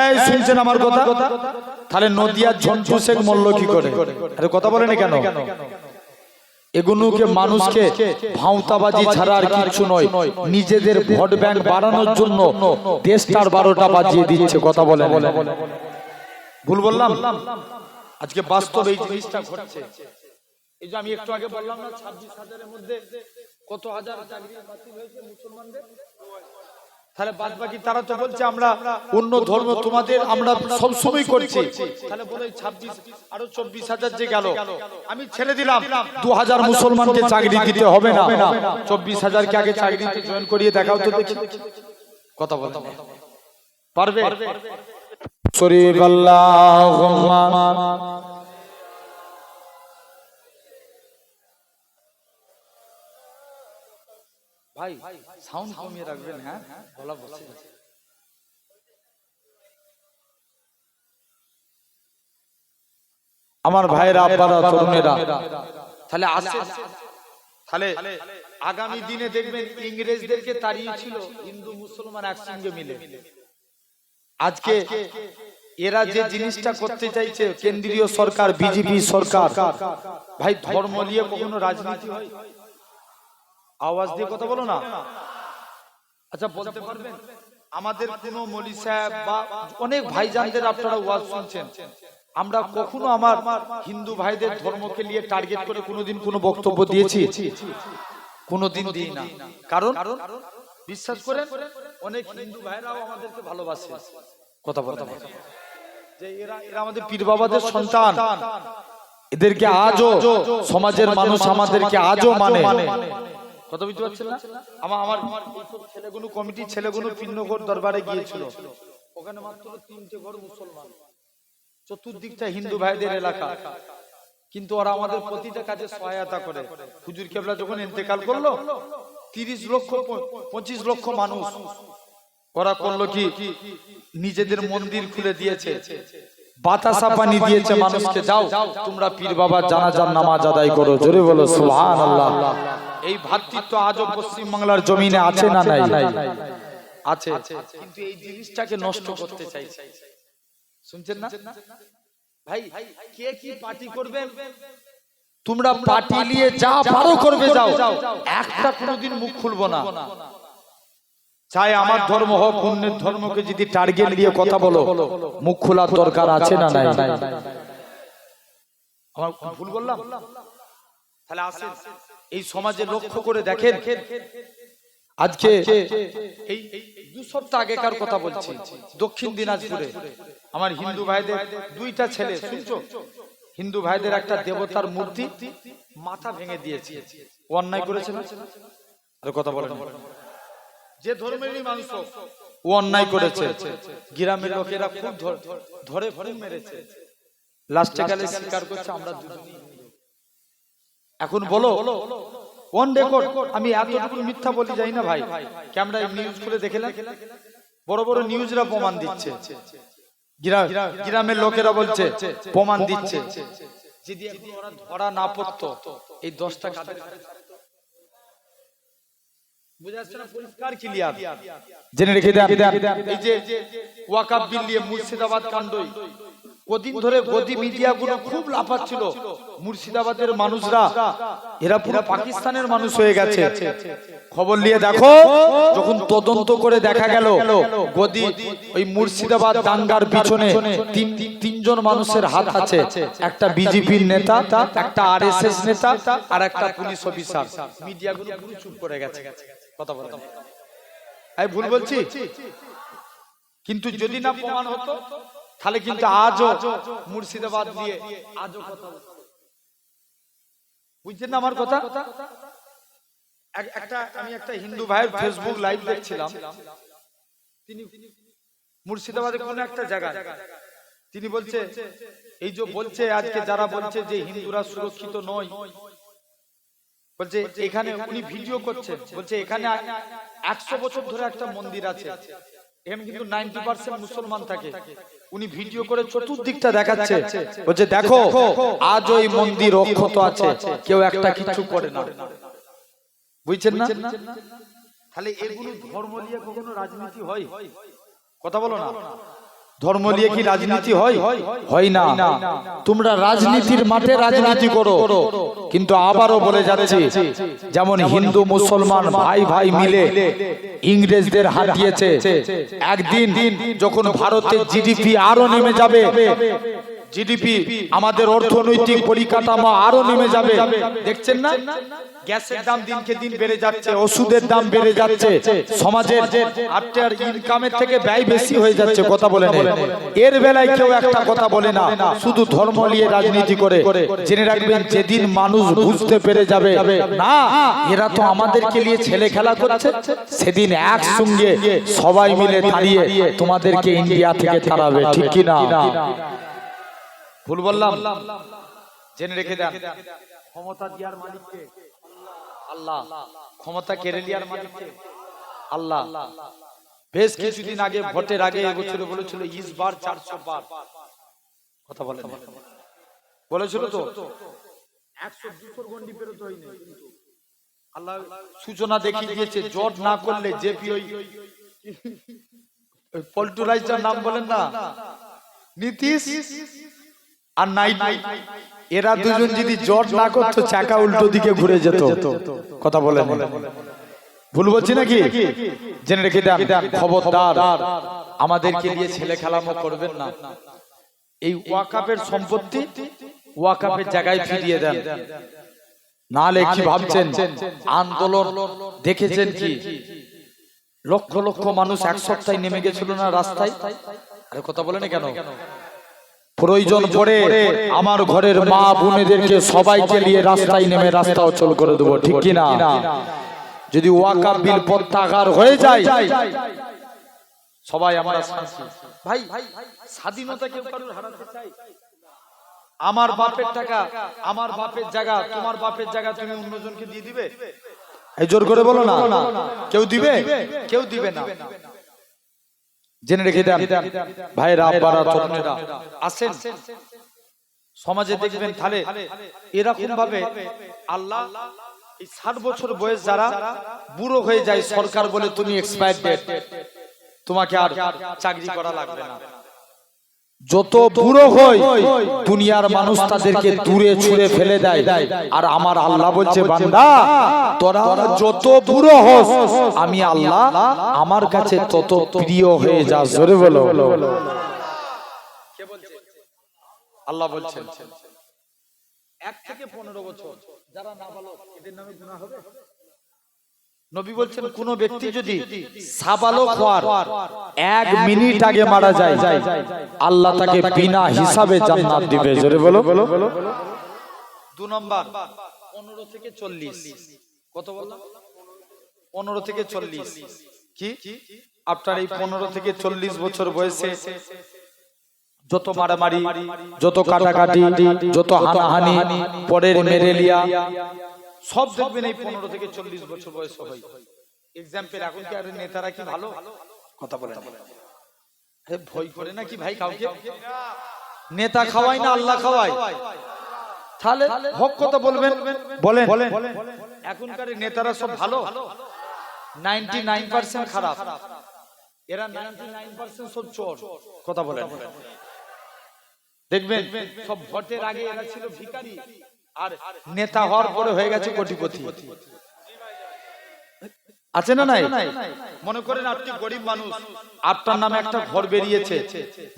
এই শুনছেন আমার কথা? তাহলে নদিয়ার ঝন্টু শেখ মল্ল কি করে? আরে কথা বলেন কেন? এগুলোকে মানুষকে ভাঁওতাবাজি ছাড়া আর কিছু নয়, নিজেদের ভোট ব্যাংক বাড়ানোর জন্য দেশটার 12টা বাজিয়ে দিচ্ছে। কথা বলেন, ভুল বললাম? আজকে বাস্তবে এই জিনিসটা ঘটছে। এই যে আমি একটু আগে বললাম না 26,000-এর মধ্যে কত হাজার চাকরি বাতিল হয়েছে মুসলমানদের, তাহলে বাদ বাকি তারা তো বলছে আমরা অন্য ধর্ম তোমাদের আমরা সব সময় করছি, তাহলে বলে 26 আরো 24,000 যে গেল, আমি ছেড়ে দিলাম 2,000 মুসলমানকে চাকরি দিতে হবে না, 24,000 কে আগে চাকরিতে জয়েন করিয়ে দেখাও তো দেখি। কথা বলতে পারবে? শরীফ আল্লাহুম্মা ভাই সাউন্ড কমিয়ে রাখবেন। হ্যাঁ, বলা বলছে আমার ভাইরা, আব্বারা, তরুণেরা, তাহলে আসে, তাহলে আগামী দিনে দেখবেন ইংরেজদেরকে তাড়িয়েছিল হিন্দু মুসলমান একসঙ্গে মিলে। আজকে এরা যে জিনিসটা করতে চাইছে কেন্দ্রীয় সরকার, বিজেপি সরকার, ভাই ধর্ম নিয়ে কখনো রাজনীতি হয়? আওয়াজ দিয়ে কথা বলো না। আচ্ছা বলতে পারবেন আমাদের কোন মৌলী সাহেব বা অনেক ভাইজানদের আপনারা ওয়াজ শুনছেন, আমরা কখনো আমার হিন্দু ভাইদের ধর্মকে নিয়ে টার্গেট করে কোনোদিন কোনো বক্তব্য দিয়েছি? কোনোদিন দিই না। কারণ বিশ্বাস করেন অনেক হিন্দু ভাইরাও আমাদেরকে ভালোবাসে। কথা বলতে যে এরা আমাদের পীর বাবাদের সন্তান, এদেরকে আজও সমাজের মানুষ আমাদেরকে আজও মানে। কথা বুঝতে পারছেন না? আমার ছেলেগুলো কমিটির ছেলেগুলো পিন্নগর দরবারে গিয়েছিল, ওখানে মাত্র 3টে ঘর মুসলমান, চতুর্দিকটা হিন্দু ভাইদের এলাকা, কিন্তু ওরা আমাদের প্রতিটা কাজে সহায়তা করে। হুজুর কেবলা যখন ইন্তেকাল করলো 30 লক্ষ 25 লক্ষ মানুষ ওরা করলো কি, নিজেদের মন্দির খুলে দিয়েছে, বাতাসা পানি দিয়েছে মানুষকে, যাও তোমরা পীর বাবার জানাজার নামাজ আদায় করো। জোরে বলো সুবহানাল্লাহ। এই ভ্রাতৃত্ব আজও পশ্চিম বাংলার জমিনে আছে না নাই? আছে। কিন্তু এই জিনিসটাকে নষ্ট করতে চাইছে। শুনছেন না ভাই? কে কি পার্টি করবে, তোমরা পার্টি নিয়ে যা পারো করবে যাও, একটা কোনোদিন মুখ খুলবো না। চাই আমার ধর্ম হোক, অন্যের ধর্মকে যদি টার্গেট দিয়ে কথা বলো, মুখ খোলার দরকার আছে না নাই? আমার ভুল বললাম? তাহলে আসেন এই সমাজে লক্ষ্য করে দেখেন, আজকে এই 2 সপ্তাহ আগেকার কথা বলছি, দক্ষিণ দিনাজপুরে আমার হিন্দু ভাইদের 2টা ছেলে, শুনছো, হিন্দু ভাইদের একটা দেবতার মূর্তি মাথা ভেঙে দিয়েছে। অন্যায় করেছে না? আর কথা বলেন, যে ধর্মেরই মানুষ ও অন্যায় করেছে, গ্রামের লোকেরা খুব ধরে খুব মেরেছে, লাস্টে গেলে স্বীকার করছে আমরা দুজনেই। এখন বলো অন রেকর্ড, আমি এতটুকু মিথ্যা বলি যাই না ভাই, ক্যামেরায় নিউজ করে দেখেলেন, বড় বড় নিউজরা প্রমাণ দিচ্ছে, গ্রামের লোকেরা বলছে প্রমাণ দিচ্ছে। যদি এখন ওরা ধরা না পড়তো, এই 10টা কাদের বুঝা যাচ্ছে না? পরিষ্কার ক্লিয়ার জেনে রেখে দেন। এই যে ওয়াকাফ বিল নিয়ে মুর্শিদাবাদ কাণ্ডই কদিন ধরে গদি মিডিয়াগুলো খুব লাফাচ্ছিল, মুর্শিদাবাদের মানুষরা এরা পুরো পাকিস্তানের মানুষ হয়ে গেছে। খবর নিয়ে দেখো, যখন তদন্ত করে দেখা গেল গদি ওই মুর্শিদাবাদ দাঙ্গার পিছনে 3জন মানুষের হাত আছে, একটা বিজেপির নেতা, একটা আরএসএস নেতা, আর একটা পুলিশ অফিসার। মিডিয়াগুলো পুরো চুপ করে গেছে। কথা বলেন, আমি ভুল বলছি? কিন্তু যদি না প্রমাণ হতো তাহলে কিন্তু আজও মুর্শিদাবাদ নিয়ে আজও কথা, বুঝছেন না আমার কথা? আমি একটা হিন্দু ভাইয়ের ফেসবুক লাইভ দেখছিলাম, তিনি মুর্শিদাবাদের কোন একটা জায়গায় তিনি বলছে, এই যে বলছে আজকে যারা বলছে যে হিন্দুরা সুরক্ষিত নয়, বলছে এখানে উনি ভিডিও করছেন, বলছে এখানে 100 বছর ধরে একটা মন্দির আছে, এখানে কিন্তু 90% মুসলমান থাকে। উনি ভিডিও করে চতুর্দিকটা দেখাচ্ছে, বলছে দেখো আজ ওই মন্দির অক্ষত আছে, কেউ একটা কিছু করে না। বুঝছেন না? তাহলে এগুলো ধর্ম নিয়ে কখনো রাজনীতি হয়? কথা বলো না। ধর্ম নিয়ে কি রাজনীতি হয়? হয় না। তোমরা রাজনীতির মাঠে রাজনীতি করো, কিন্তু আবারও বলে যাচ্ছে, যেমন হিন্দু মুসলমান ভাই ভাই মিলে ইংরেজদের হাত দিয়েছে। একদিন যখন ভারতের জিডিপি আরো নেমে যাবে, জিডিপি আমাদের অর্থনৈতিক পরিকাঠামো আরো নেমে যাবে, দেখছেন না গ্যাসের দাম দিনকে দিন বেড়ে যাচ্ছে, ওষুধের দাম বেড়ে যাচ্ছে, সমাজের আপনার ইনকামের থেকে ব্যয় বেশি হয়ে যাচ্ছে, কথা বলে না। এর বেলায় কেউ একটা কথা বলে না, শুধু ধর্ম নিয়ে রাজনীতি করে। জেনে রাখবেন, যেদিন মানুষ বুঝতে পেরে যাবে না এরা তো আমাদেরকে নিয়ে ছেলে খেলা করছে, সেদিন একসঙ্গে সবাই মিলে দাঁড়িয়ে তোমাদেরকে ইন্ডিয়া থেকে তাড়াবে, ঠিক কি না? ভুল বললাম? জেনে রেখে দেন, ক্ষমতা দেওয়ার মালিককে আল্লাহ, ক্ষমতা কেড়ে নেওয়ার মালিককে আল্লাহ। বেশ কিছুদিন আগে, ভোটের আগে এবছর বলেছিল ইস বার 400 বার, কথা বলেন বলেছিল তো, 100-200 গন্ডি পেরোতে হয়নি, কিন্তু আল্লাহ সূচনা দেখিয়ে দিয়েছে, জট না করলে জেপি ওই পল্টু রাইজার নাম বলেন না, নীতিশ আর নাইট, এরা দুজন যদি জট না করতো চাকা উল্টো দিকে ঘুরে যেত, কথা বলে। ভুল বলছি নাকি? জেনে রেখে দেন, খবরদার আমাদেরকে দিয়ে ছেলে খেলামো করবেন না। এই ওয়াকাফের সম্পত্তি ওয়াকাফের জায়গায় ফিরিয়ে দেন, নাহলে কি ভাবছেন আন্দোলন দেখেছেন কি, লক্ষ লক্ষ মানুষ এক সপ্তাহে নেমে গেছিল না রাস্তায়? আরে কথা বলেন কেন? প্রয়োজন পড়ে আমার ঘরের মা বোনেদেরকে সবাইকে নিয়ে রাস্তায় নেমে রাস্তা অচল করে দেবো, ঠিক কি না? যদি ওয়াকাফ বিল প্রত্যাহার হয়ে যায়, সবাই আমরা ভাই, স্বাধীনতা কেউ কারোর হারাতে চাই? আমার বাপের টাকা, আমার বাপের জায়গা, তোমার বাপের জায়গা তুমি অন্যজনকে দিয়ে দিবে? এই জোর করে বলো না, কেউ দিবে? কেউ দিবে না। জেনে রেখে দেন ভাইরা, আব্বারা, তরুণেরা, আসেন সমাজে দেখবেন তাহলে এরকম ভাবে আল্লাহ এই 60 বছর বয়স যারা বুড়ো হয়ে যায়, সরকার বলে তুমি এক্সপায়ার ডেট, তোমাকে আর চাকরি করা লাগবে না। যত বুড়ো হয় দুনিয়ার মানুষ তাদেরকে দূরে ছুঁড়ে ফেলে দেয়, আর আমার আল্লাহ বলছে, বান্দা তোরা যত বুড়ো হস আমি আল্লাহ আমার কাছে তত প্রিয় হয়ে যাস। জোরে বলো। কে বলছে? আল্লাহ বলছেন 1 থেকে 15 বছর যারা নাবালক, এদের নামে গুনাহ হবে? নবী বলছেন, কোন ব্যক্তি যদি সাবালক হওয়ার 1 মিনিট আগে মারা যায়, আল্লাহ তাকে বিনা হিসাবে জান্নাত দিবে। জোরে বলো। 2 নম্বর 15 থেকে 40, কত বললাম? 15 থেকে 40। কি আপনার এই 15 থেকে 40 বছর বয়সে যত মারামারি, যত কাটাকাটি, যত হানাহানি, পরের মেরেলিয়া, সব দেখবেন এই 15 থেকে 40 বছর বয়স হয়। এক্সাম্পল, এখন কি আর নেতারা কি ভালো? কথা বলেন। আরে ভয় করে না কি ভাই কাউকে? নেতা খাওয়ায় না আল্লাহ খাওয়ায়? তাহলে হক কথা বলবেন, বলেন। এখনকার নেতারা সব ভালো? 99% খারাপ, এরা 99% সব চোর, কথা বলেন। দেখবেন সব ভোটের আগে এরা ছিল ভিখারি, আর নেতা হওয়ার পরে হয়ে গেছে কোটিপতি। আছে না নাই? মনে করেন আপনি গরিব মানুষ, আপনার নামে একটা ঘর বেরিয়েছে,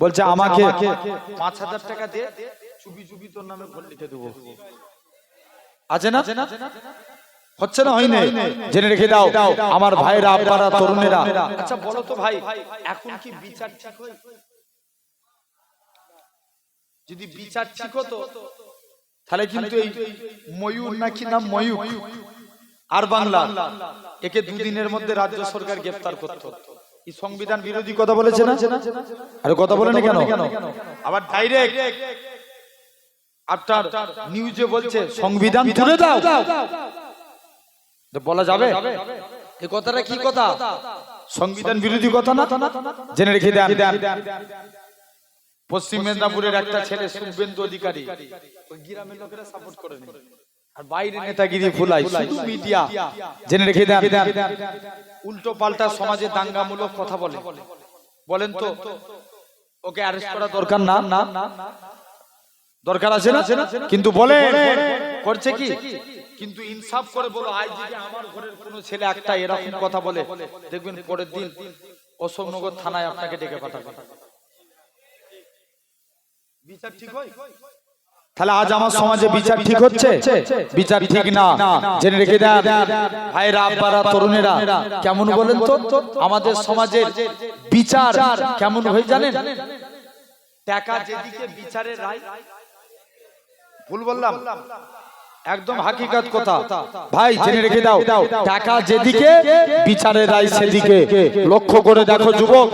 বলছে আমাকে 5000 টাকা দিয়ে চুপি চুপি তোর নামে ঘর লিখে দেবো। আছে না? হচ্ছে না? হয় না? জেনে রেখে দাও আমার ভাইরা, আব্বারা, তরুণেরা। আচ্ছা বলো তো ভাই, এখন কি বিচার ঠিক হয়? যদি বিচার ঠিক হতো তাহলে কিন্তু এই ময়ূর নাকি নাম ময়ূর আর বাংলা, একে 2 দিনের মধ্যে রাজ্য সরকার গ্রেফতার করত। এই সংবিধান বিরোধী কথা বলেছে না? আরে কথা বলে না কেন? আবার ডাইরেক্ট আপনার নিউজে বলছে সংবিধান তুলে দাও, বলা যাবে? এই কথাটা কি কথা? সংবিধান বিরোধী কথা না? জেনে রেখে দেন, পশ্চিম মেদিনীপুরের একটা ছেলে শুভেন্দু অধিকারী, ওই গ্রামের লোকেরা সাপোর্ট করে না, আর বাইরে নেতাগিরি ফুলাই শুধু মিডিয়া। জেনে রেখে দেন, উল্টো পাল্টা সমাজে দাঙ্গামূলক কথা বলেন তো ওকে অ্যারেস্ট করা দরকার না, দরকার আছে না? কিন্তু বলে করছে কি, কিন্তু ইনসাফ করে বলো, আজ যদি আমার ঘরের কোনো ছেলে একটা এরকম কথা বলে, দেখবেন পরের দিন অশোকনগর থানায় আপনাকে ডেকে পাঠাবে। বিচার ঠিক হয়? তাহলে আজ আমার সমাজে বিচার ঠিক হচ্ছে? বিচার ঠিক না, জেনে রেখে দেন ভাইরা, আব্বারা, তরুণেরা। কেমন বলেন তো আমাদের সমাজের বিচার কেমন হয়ে জানেন? টাকা যেদিকে বিচারের রায়, ভুল বললাম? একদম হাকিকত কথা ভাই, জেনে রেখে দাও। টাকা যেদিকে বিচারের রায় সেদিকে। লক্ষ্য করে দেখো যুবক,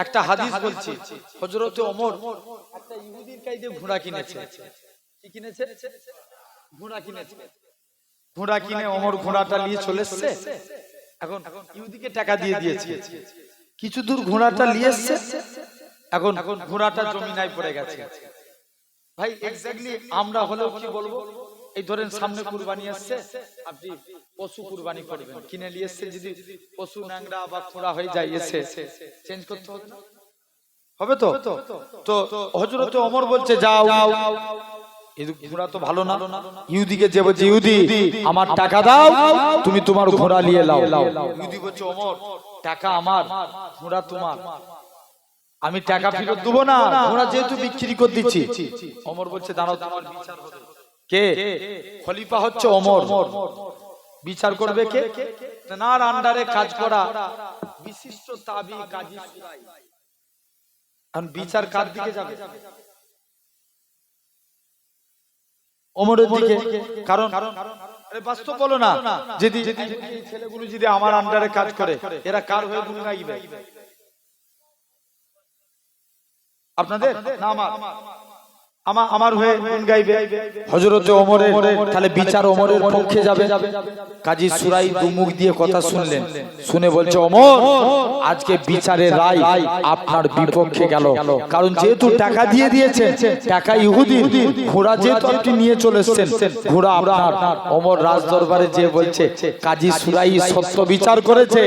একটা হাদিস বলছি, হযরত ওমর একটা ইহুদির কাছে ঘোড়া কিনেছে। কি কিনেছে? ঘোড়া কিনেছে। ঘোড়া কিনে ওমর ঘোড়াটা নিয়ে চলে এসেছে। এখন ইহুদিকে টাকা দিয়ে দিয়েছে, কিছু দূর ঘোড়াটা নিয়ে এসেছে, এখন ঘোড়াটা জমিনায় পড়ে গেছে। ভাই এক্স্যাক্টলি আমরা হলেও কি বলবো? এই ধরেন সামনে কুরবানি আসছে, আপনি পশু কুরবানি করবেন, কিনে নিয়ে এসেছে, যদি পশু ন্যাংরা বা খোঁড়া হয়ে যায়, এসে চেঞ্জ করতে হবে না? হবে তো? তো হযরত ওমর বলছে যাও, এই ঘোড়া তো ভালো না। ইহুদিকে যে বলছে, ইহুদি আমার টাকা দাও, তুমি তোমার ঘোড়া নিয়ে লাও। ইহুদি বলছে, ওমর টাকা আমার, ঘোড়া তোমার, আমি টাকা ফেরত দেবো না, ঘোড়া যেহেতু বিক্রি করে দিচ্ছি। ওমর বলছে দাঁড়াও, তোমার বিচার হবে। কে? খলিফা হচ্ছে ওমর। বিচার করবে কে? তার আন্ডারে কাজ করা বিশিষ্ট তাবি কাজী সুরাই। এখন বিচার কার দিকে যাবে? ওমরের দিকে। কারণ বাস্তব বলো না, যদি ছেলেগুলো যদি আমার আন্ডারে কাজ করে, এরা কার হয়ে গুণ গাইবে? আপনাদের না আমার হয়ে গুণ গাইবে। হযরত ওমরের, তাহলে বিচার ওমরের পক্ষে যাবে। কাজী সুরাই দুমুখ দিয়ে কথা শুনলেন, শুনে বলছে, ওমর আজকে বিচারের রায় আপনার বিপক্ষে গেল। কারণ যেহেতু টাকা দিয়ে দিয়েছেন, টাকা ইহুদি, ঘোড়া যেহেতু আপনি নিয়ে চলে এসেছেন, ঘোড়া আপনার। ওমর রাজ দরবারে যে বলছে, কাজী সুরাই সত্য বিচার করেছে,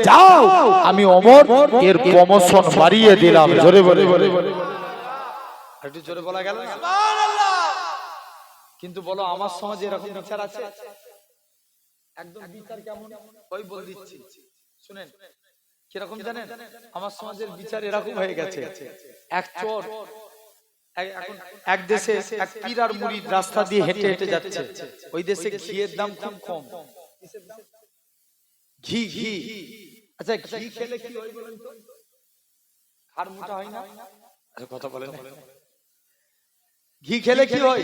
যাও আমি ওমর এর প্রমোশন বাড়িয়ে দিলাম। জোরে বলে, একটু জোরে বলা গেল না? কিন্তু বলো আমার সমাজে এরকম বিচার আছে? একদম বিচার কেমন ওই বল দিচ্ছি, শুনেন। কিরকম জানেন? আমার সমাজের বিচার এরকম হয়ে গেছে, এক চোর এখন এক দেশে এক পীর আর মুরিদ রাস্তা দিয়ে হেঁটে হেঁটে যাচ্ছে। ওই দেশে ঘিয়ের দাম খুব কম। ঘি ঘি আচ্ছা, ঘি খেলে কি হয় বলেন তো? হাড় মোটা হয় না? কথা বলেন। ঘি খেলে কি হয়?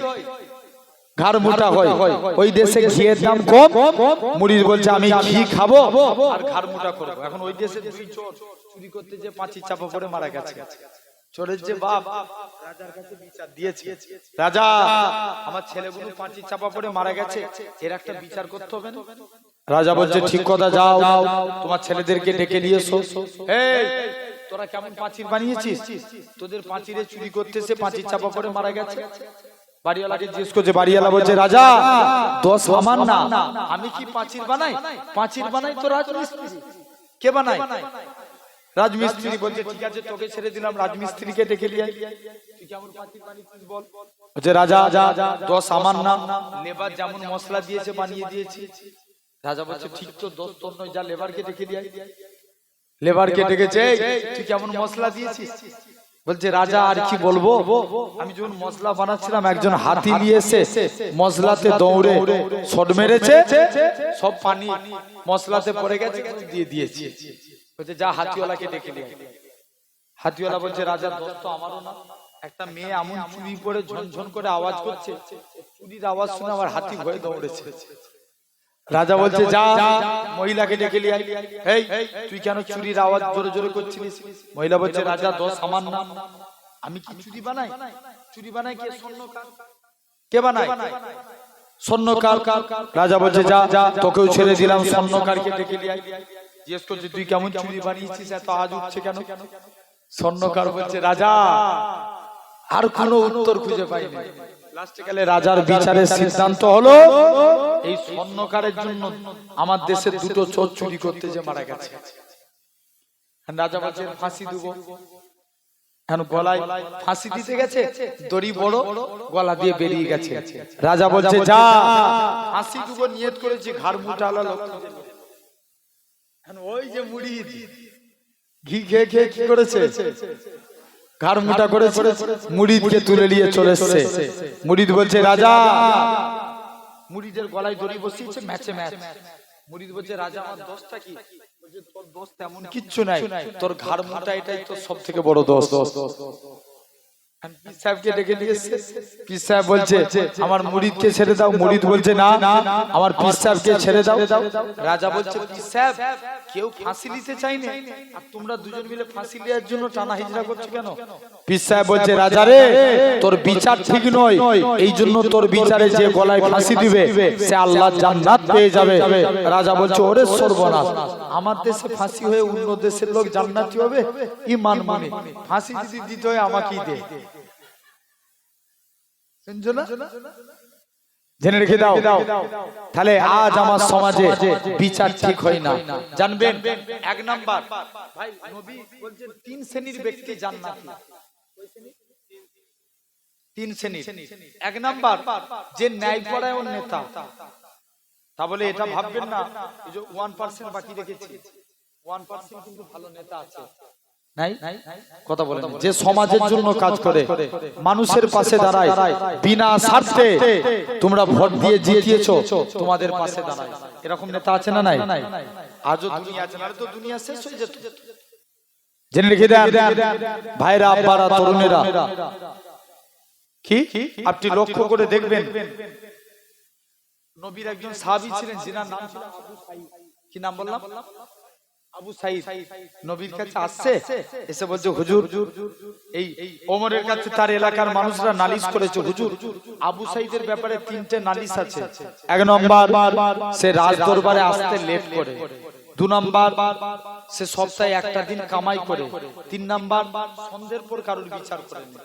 ঘাড় মোটা হয়। ওই দেশে ঘিয়ের দাম কম, মুরিদ বলছে আমি ঘি খাবো আর ঘাড় মোটা করবো। এখন ওই দেশে দুই চোর চুরি করতে যে পাঁচির চাপা পড়ে মারা গেছে। চোরের যে বাপ রাজার কাছে বিচার দিয়েছে, রাজা আমার ছেলেগুলো পাঁচির চাপা পড়ে মারা গেছে, এর একটা বিচার করতে হবে না? রাজা বলছে ঠিক কথা, যাও তোমার ছেলেদেরকে ডেকে নিয়ে এসো। এই তোরা কেমন পাঁচির বানিয়েছিস? তোদের পাঁচিরে চুরি করতেছে, পাঁচির চাপা পড়ে মারা গেছে। বাড়িওয়ালাকে জিজ্ঞেস করছে, বাড়িওয়ালা বলছে, রাজা দোষ আমার না, আমি কি পাঁচির বানাই? পাঁচির বানাই তো রাজমিস্ত্রি। কে বানাই? রাজমিস্ত্রি। বলছে ঠিক আছে, তোকে ছেড়ে দিলাম, রাজমিস্ত্রিকে ডেকে নিয়ে আয়। তুই কেমন পাঁচির বানিয়েছিস বল। বলছে রাজা দোষ আমার না, লেবার যেমন মশলা দিয়েছে বানিয়ে দিয়েছি। রাজা বলছে ঠিক তো, দোষ তোর নয়, যা লেবারকে ডেকে নিয়ে আয়। লেবারকে ডেকেছে, তুই কেমন মশলা দিয়েছিস? বলছে রাজা আর কি বলবো, আমি যখন মশলা বানাচ্ছিলাম একজন হাতি নিয়ে এসে মশলাতে দৌড়ে শট মেরেছে, সব পানি মশলাতে পড়ে গেছে, দিয়ে দিয়েছি। বলছে যা হাতিওয়ালাকে ডেকে নিয়ে। হাতিওয়ালা বলছে রাজা দোষ তো আমারও না, একটা মেয়ে এমন চুরি পরে ঝনঝন করে আওয়াজ করছে, চুরির আওয়াজ শুনে আমার হাতি ভয়ে দৌড়েছে। রাজা বলছে যা মহিলাকে ডেকে নিয়ে আয়। এই তুই কেন চুরির আওয়াজ জোরে জোরে করছিলিস? মহিলা বলছে রাজা দোষ আমার না, আমি কি চুরি বানাই? চুরি বানাই কে? স্বর্ণকার। কে বানায়? স্বর্ণকার। রাজা বলছে যা তোকেও ছেড়ে দিলাম, স্বর্ণকারকে ডেকে নিয়ে আয়। জিজ্ঞেস করছে তুই কেমন চুরি বানিয়েছিস, এত আওয়াজ উঠছে কেন? স্বর্ণকার বলছে রাজা আর কোনো উত্তর খুঁজে পাইনি। লাস্টে গেলে রাজার বিচারের সিদ্ধান্ত হলো এই স্বর্ণকারের জন্য আমার দেশে দুটো চোর চুরি করতে যে মারা গেছে। রাজা বলছে ফাঁসি দেব। এখন গলায় ফাঁসি দিতে গেছে, দড়ি বড়, গলা দিয়ে বেরিয়ে গেছে। রাজা বলছে যা, ফাঁসি দিব নিয়ত করেছি, ঘাড় মুটালা লোক। ওই যে মুরিদ ঘি খেয়ে খেয়ে কি করেছে, ঘাড় মুটা করেছে, মুরিদকে তুলে নিয়ে চলে এসেছে। মুরিদ বলছে রাজা, মুরিদের গলায় দড়ি বসিয়েছে, ম্যাচে ম্যাচ। মুরিদ বলছে রাজা আমার দোষটা কি? বলছে তোর দোষ তেমন কিচ্ছু নাই, তোর ঘাড় মোটা এটাই তোর সব থেকে বড় দোষ। পীর সাহেবকে ডেকে নিয়ে এসেছে। পীর সাহেব বলছে আমার মুরিদকে ছেড়ে দাও। মুরিদ বলছে না, আমার পীর সাহেবকে ছেড়ে দাও। রাজা বলছে পীর সাহেব কেউ ফাঁসি নিতে চাইনি, আর তোমরা দুজন মিলে ফাঁসি নেওয়ার জন্য টানা হিজড়া করছো কেন? পীর সাহেব বলছে রাজা রে, তোর বিচার ঠিক নয়, এই জন্য তোর বিচারে যে গলায় ফাঁসি দিবে সে আল্লাহর জান্নাত পেয়ে যাবে। রাজা বলছে ওরে সর্বনাশ, আমার দেশে ফাঁসি হয়ে অন্য দেশের লোক জান্নাতি হবে? ঈমান মানে ফাঁসি যদি দিতে হয় আমাকেই দে। জেনে রেখে দাও, তাহলে আজ আমার সমাজে বিচার ঠিক হয় না। জানবেন এক নাম্বার ভাই, নবী বলছেন তিন শ্রেণীর ব্যক্তি জান্নাতি। তিন শ্রেণীর। এক নাম্বার যে ন্যায়পরায়ণ নেতা। তা বলে এটা ভাববেন না যে 1% বাকি রেখেছি, 1% কিন্তু ভালো নেতা আছে। নাই কথা বলেন, যে সমাজের জন্য কাজ করে, মানুষের পাশে দাঁড়ায়, বিনা স্বার্থে তোমরা ভোট দিয়ে জিতিয়েছো, তোমাদের পাশে দাঁড়ায়, এরকম নেতা আছে না নাই? আজও দুনিয়া আছে, না তো দুনিয়া শেষ হয়ে যেত। জেনে রেখে দেন ভাইরা, আব্বারা, তরুণেরা, কি আপনি লক্ষ্য করে দেখবেন, নবীর একজন সাহাবী ছিলেন, যিনার নাম ছিল আবু সাঈদ। কি নাম বললাম? আবু সাঈদ। নবীর কাছে আসছে, এসে বলছে হুজুর, এই ওমরের কাছে তার এলাকার মানুষরা নালিশ করেছে, হুজুর আবু সাঈদের ব্যাপারে তিনটে নালিশ আছে। এক নম্বর, সে রাজ দরবারে আসতে লেট করে। দু নম্বর, সে সপ্তাহে একটা দিন কামাই করে। তিন নম্বর, সন্ধ্যের পর কারোর বিচার করে না।